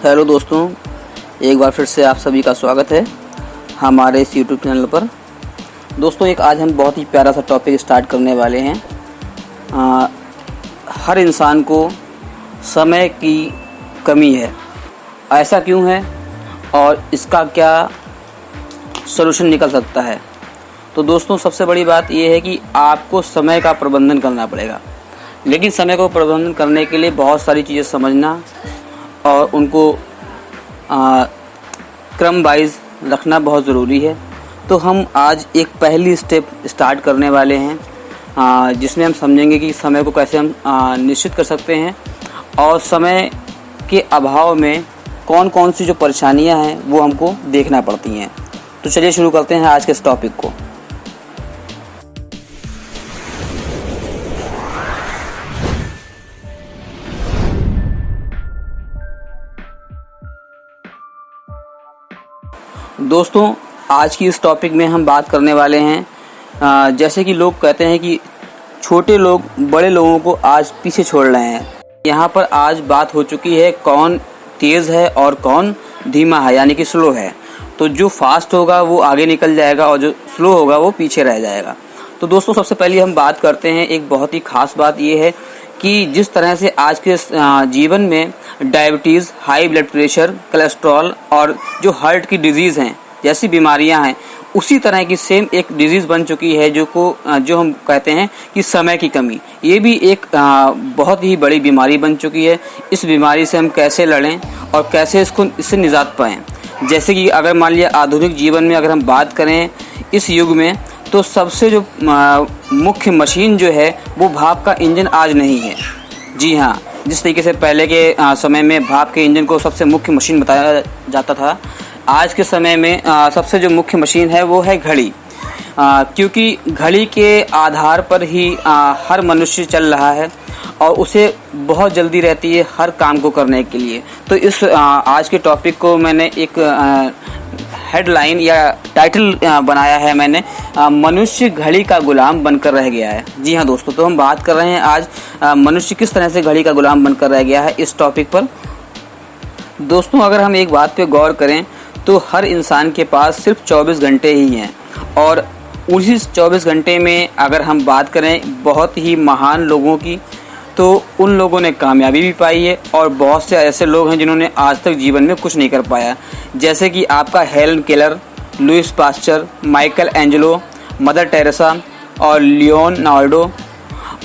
Hello दोस्तों, एक बार फिर से आप सभी का स्वागत है हमारे इस यूट्यूब चैनल पर। दोस्तों, आज हम बहुत ही प्यारा सा टॉपिक स्टार्ट करने वाले हैं। हर इंसान को समय की कमी है। ऐसा क्यों है और इसका क्या सलूशन निकल सकता है? तो दोस्तों, सबसे बड़ी बात यह है कि आपको समय का प्रबंधन करना पड़ेगा। लेकिन समय को प्रबंधन करने के लिए बहुत सारी चीज़ें समझना और उनको क्रम वाइज रखना बहुत ज़रूरी है। तो हम आज एक पहली स्टेप स्टार्ट करने वाले हैं, जिसमें हम समझेंगे कि समय को कैसे हम निश्चित कर सकते हैं और समय के अभाव में कौन कौन सी जो परेशानियां हैं वो हमको देखना पड़ती हैं। तो चलिए शुरू करते हैं आज के इस टॉपिक को। दोस्तों, आज की इस टॉपिक में हम बात करने वाले हैं, जैसे कि लोग कहते हैं कि छोटे लोग बड़े लोगों को आज पीछे छोड़ रहे हैं। यहाँ पर आज बात हो चुकी है कौन तेज़ है और कौन धीमा है, यानी कि स्लो है। तो जो फास्ट होगा वो आगे निकल जाएगा और जो स्लो होगा वो पीछे रह जाएगा। तो दोस्तों, सबसे पहले हम बात करते हैं, एक बहुत ही ख़ास बात ये है कि जिस तरह से आज के जीवन में diabetes, high blood pressure, cholesterol और जो हार्ट की डिजीज़ हैं जैसी बीमारियां हैं, उसी तरह की सेम एक डिजीज़ बन चुकी है जो हम कहते हैं कि समय की कमी। ये भी एक बहुत ही बड़ी बीमारी बन चुकी है। इस बीमारी से हम कैसे लड़ें और कैसे इससे निजात पाएँ? जैसे कि अगर मान लिया आधुनिक जीवन में अगर हम बात करें इस युग में, तो सबसे जो मुख्य मशीन जो है वो भाप का इंजन आज नहीं है। जी हाँ, जिस तरीके से पहले के समय में भाप के इंजन को सबसे मुख्य मशीन बताया जाता था, आज के समय में सबसे जो मुख्य मशीन है वो है घड़ी। क्योंकि घड़ी के आधार पर ही हर मनुष्य चल रहा है और उसे बहुत जल्दी रहती है हर काम को करने के लिए। तो इस आज के टॉपिक को मैंने एक हेडलाइन या टाइटल बनाया है मैंने, मनुष्य घड़ी का गुलाम बनकर रह गया है। जी हाँ दोस्तों, तो हम बात कर रहे हैं आज मनुष्य किस तरह से घड़ी का गुलाम बनकर रह गया है इस टॉपिक पर। दोस्तों, अगर हम एक बात पे गौर करें तो हर इंसान के पास सिर्फ 24 घंटे ही हैं और उसी 24 घंटे में अगर हम बात करें बहुत ही महान लोगों की, तो उन लोगों ने कामयाबी भी पाई है और बहुत से ऐसे लोग हैं जिन्होंने आज तक जीवन में कुछ नहीं कर पाया। जैसे कि आपका Helen Keller, Louis Pasteur, Michelangelo, Mother Teresa और लियोनार्डो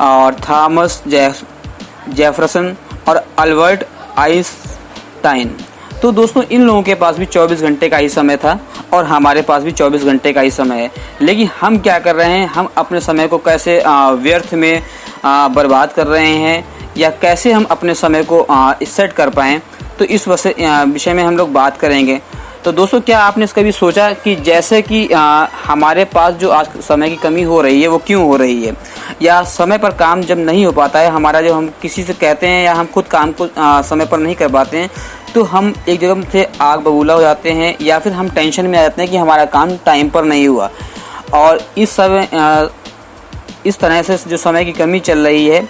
और थॉमस जेफरसन और अल्बर्ट आइंस्टाइन। तो दोस्तों, इन लोगों के पास भी 24 घंटे का ही समय था और हमारे पास भी 24 घंटे का ही समय है। लेकिन हम क्या कर रहे हैं, हम अपने समय को कैसे व्यर्थ में बर्बाद कर रहे हैं या कैसे हम अपने समय को सेट कर पाएँ, तो इस विषय में हम लोग बात करेंगे। तो दोस्तों, क्या आपने कभी सोचा कि जैसे कि हमारे पास जो आज समय की कमी हो रही है वो क्यों हो रही है, या समय पर काम जब नहीं हो पाता है हमारा, जो हम किसी से कहते हैं या हम खुद काम को समय पर नहीं कर पाते हैं, तो हम एक जगह से आग बबूला हो जाते हैं या फिर हम टेंशन में आ जाते हैं कि हमारा काम टाइम पर नहीं हुआ। और इस तरह से जो समय की कमी चल रही है,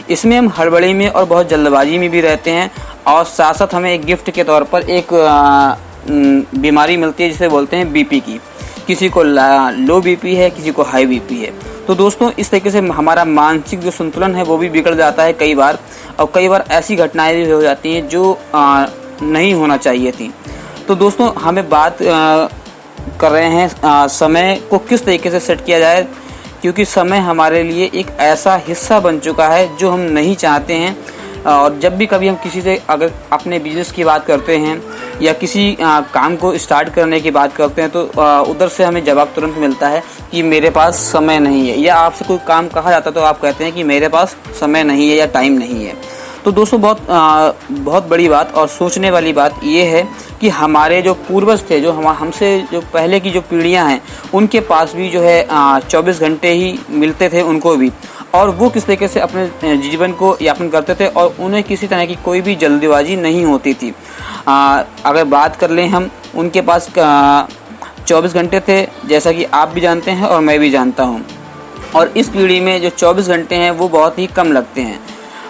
इसमें हम हड़बड़ी में और बहुत जल्दबाजी में भी रहते हैं और साथ साथ हमें एक गिफ्ट के तौर पर एक बीमारी मिलती है जिसे बोलते हैं बीपी की। किसी को लो बीपी है, किसी को हाई बीपी है। तो दोस्तों, इस तरीके से हमारा मानसिक जो संतुलन है वो भी बिगड़ जाता है कई बार, और कई बार ऐसी घटनाएं भी हो जाती हैं जो नहीं होना चाहिए थी। तो दोस्तों, हमें बात कर रहे हैं समय को किस तरीके से सेट किया जाए, क्योंकि समय हमारे लिए एक ऐसा हिस्सा बन चुका है जो हम नहीं चाहते हैं। और जब भी कभी हम किसी से अगर अपने बिजनेस की बात करते हैं या किसी काम को स्टार्ट करने की बात करते हैं, तो उधर से हमें जवाब तुरंत मिलता है कि मेरे पास समय नहीं है, या आपसे कोई काम कहा जाता है तो आप कहते हैं कि मेरे पास समय नहीं है या टाइम नहीं है। तो दोस्तों, बहुत बड़ी बात और सोचने वाली बात ये है कि हमारे जो पूर्वज थे, जो हमसे जो पहले की जो पीढ़ियां हैं, उनके पास भी जो है 24 घंटे ही मिलते थे उनको भी, और वो किस तरीके से अपने जीवन को यापन करते थे और उन्हें किसी तरह की कोई भी जल्दबाजी नहीं होती थी। अगर बात कर लें हम, उनके पास 24 घंटे थे, जैसा कि आप भी जानते हैं और मैं भी जानता हूँ, और इस पीढ़ी में जो 24 घंटे हैं वो बहुत ही कम लगते हैं।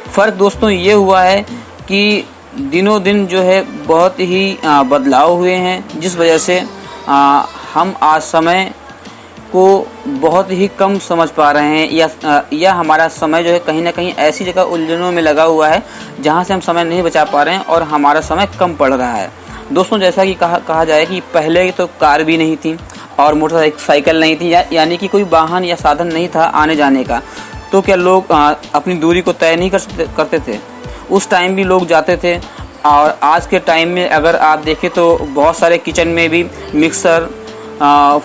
फ़र्क दोस्तों ये हुआ है कि दिनों दिन जो है बहुत ही बदलाव हुए हैं, जिस वजह से हम आज समय को बहुत ही कम समझ पा रहे हैं, या हमारा समय जो है कहीं ना कहीं ऐसी जगह उलझनों में लगा हुआ है जहां से हम समय नहीं बचा पा रहे हैं और हमारा समय कम पड़ रहा है। दोस्तों, जैसा कि कहा जाए कि पहले तो कार भी नहीं थी और मोटरसाइकिल नहीं थी, यानी कि कोई वाहन या साधन नहीं था आने जाने का, तो क्या लोग अपनी दूरी को तय नहीं करते थे? उस टाइम भी लोग जाते थे। और आज के टाइम में अगर आप देखें तो बहुत सारे किचन में भी मिक्सर,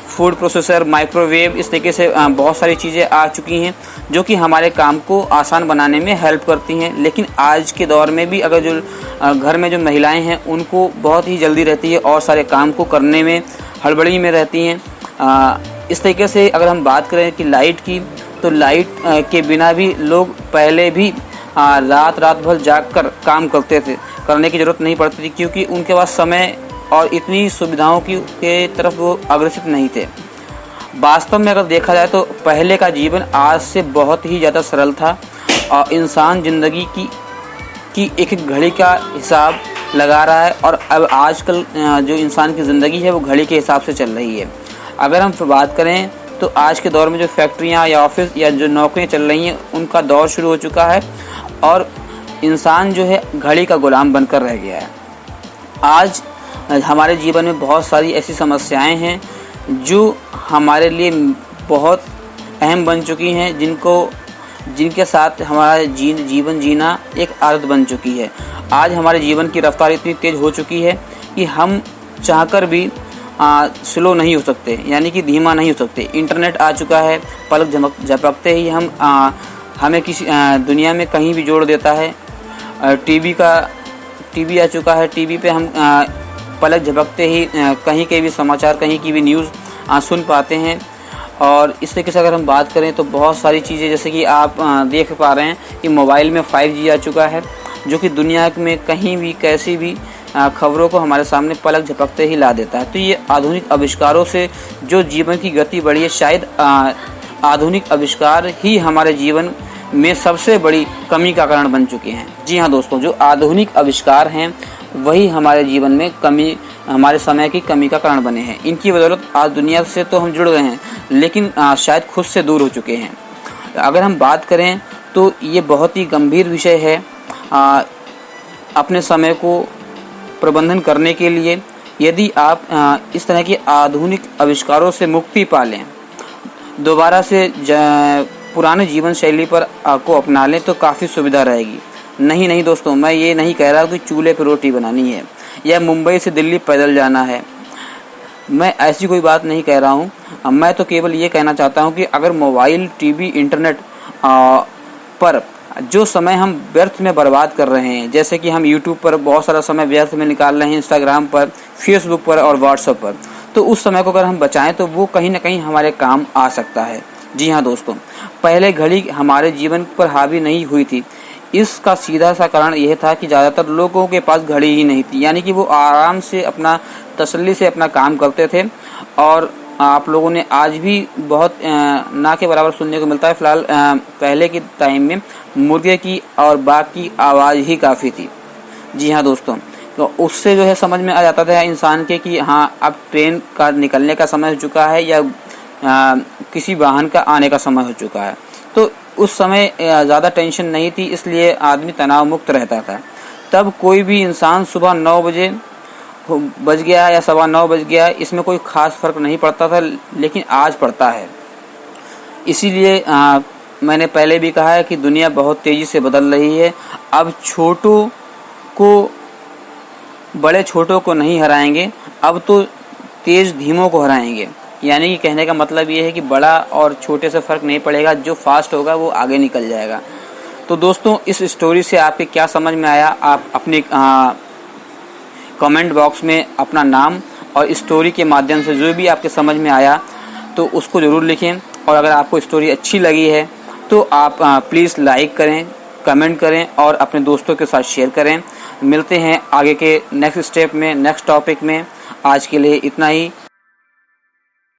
फूड प्रोसेसर, माइक्रोवेव, इस तरीके से बहुत सारी चीज़ें आ चुकी हैं जो कि हमारे काम को आसान बनाने में हेल्प करती हैं। लेकिन आज के दौर में भी अगर जो घर में जो महिलाएं हैं उनको बहुत ही जल्दी रहती है और सारे काम को करने में हड़बड़ी में रहती हैं। इस तरीके से अगर हम बात करें कि लाइट की, तो लाइट के बिना भी लोग पहले भी रात भर जाग कर काम करने की ज़रूरत नहीं पड़ती थी, क्योंकि उनके पास समय और इतनी सुविधाओं के तरफ वो अग्रसित नहीं थे। वास्तव में अगर देखा जाए तो पहले का जीवन आज से बहुत ही ज़्यादा सरल था और इंसान ज़िंदगी की एक घड़ी का हिसाब लगा रहा है, और अब आजकल जो इंसान की ज़िंदगी है वो घड़ी के हिसाब से चल रही है। अगर हम बात करें तो आज के दौर में जो फैक्ट्रियां या ऑफिस या जो नौकरियां चल रही हैं उनका दौर शुरू हो चुका है और इंसान जो है घड़ी का गुलाम बनकर रह गया है। आज हमारे जीवन में बहुत सारी ऐसी समस्याएं हैं जो हमारे लिए बहुत अहम बन चुकी हैं, जिनके साथ हमारा जीवन जीना एक आदत बन चुकी है। आज हमारे जीवन की रफ्तार इतनी तेज़ हो चुकी है कि हम चाहकर भी स्लो नहीं हो सकते, यानी कि धीमा नहीं हो सकते। इंटरनेट आ चुका है, पलक झपकते ही हमें किसी दुनिया में कहीं भी जोड़ देता है। टीवी आ चुका है, टीवी पे हम पलक झपकते ही कहीं के भी समाचार, कहीं की भी न्यूज़ सुन पाते हैं। और इस तरीके से अगर हम बात करें तो बहुत सारी चीज़ें, जैसे कि आप देख पा रहे हैं कि मोबाइल में 5G आ चुका है, जो कि दुनिया में कहीं भी कैसी भी खबरों को हमारे सामने पलक झपकते ही ला देता है। तो ये आधुनिक आविष्कारों से जो जीवन की गति बढ़ी है, शायद आधुनिक आविष्कार ही हमारे जीवन में सबसे बड़ी कमी का कारण बन चुके हैं। जी हाँ दोस्तों, जो आधुनिक आविष्कार हैं वही हमारे जीवन में हमारे समय की कमी का कारण बने हैं। इनकी बदौलत आज दुनिया से तो हम जुड़ गए हैं, लेकिन शायद खुद से दूर हो चुके हैं। अगर हम बात करें तो ये बहुत ही गंभीर विषय है। अपने समय को प्रबंधन करने के लिए यदि आप इस तरह के आधुनिक आविष्कारों से मुक्ति पा लें, दोबारा से पुराने जीवन शैली पर को अपना लें, तो काफ़ी सुविधा रहेगी। नहीं दोस्तों, मैं ये नहीं कह रहा कि चूल्हे पर रोटी बनानी है या मुंबई से दिल्ली पैदल जाना है। मैं ऐसी कोई बात नहीं कह रहा हूँ। मैं तो केवल ये कहना चाहता हूँ कि अगर मोबाइल, टीवी, इंटरनेट पर जो समय हम व्यर्थ में बर्बाद कर रहे हैं, जैसे कि हम यूट्यूब पर बहुत सारा समय व्यर्थ में निकाल रहे हैं, इंस्टाग्राम पर, फेसबुक पर और व्हाट्सएप पर, तो उस समय को अगर हम बचाएं तो वो कहीं ना कहीं हमारे काम आ सकता है। जी हाँ दोस्तों, पहले घड़ी हमारे जीवन पर हावी नहीं हुई थी। इसका सीधा सा कारण यह था कि ज़्यादातर लोगों के पास घड़ी ही नहीं थी, यानी कि वो आराम से तसल्ली से अपना काम करते थे। और आप लोगों ने आज भी बहुत ना के बराबर सुनने को मिलता है। फिलहाल पहले के टाइम में मुर्गे की और बाघ की आवाज़ ही काफ़ी थी। जी हाँ दोस्तों, तो उससे जो है समझ में आ जाता था इंसान के कि हाँ, अब ट्रेन का निकलने का समय हो चुका है या किसी वाहन का आने का समय हो चुका है। तो उस समय ज़्यादा टेंशन नहीं थी, इसलिए आदमी तनाव मुक्त रहता था। तब कोई भी इंसान सुबह 9 बज गया या 9:15 बज गया, इसमें कोई ख़ास फ़र्क नहीं पड़ता था, लेकिन आज पड़ता है। इसीलिए मैंने पहले भी कहा है कि दुनिया बहुत तेज़ी से बदल रही है। अब बड़े छोटों को नहीं हराएंगे, अब तो तेज़ धीमों को हराएंगे। यानी कि कहने का मतलब ये है कि बड़ा और छोटे से फ़र्क नहीं पड़ेगा, जो फास्ट होगा वो आगे निकल जाएगा। तो दोस्तों, इस स्टोरी से आपके क्या समझ में आया, आप अपने कमेंट बॉक्स में अपना नाम और स्टोरी के माध्यम से जो भी आपके समझ में आया तो उसको ज़रूर लिखें। और अगर आपको स्टोरी अच्छी लगी है तो आप प्लीज़ लाइक करें, कमेंट करें और अपने दोस्तों के साथ शेयर करें। मिलते हैं आगे के नेक्स्ट स्टेप में, नेक्स्ट टॉपिक में। आज के लिए इतना ही।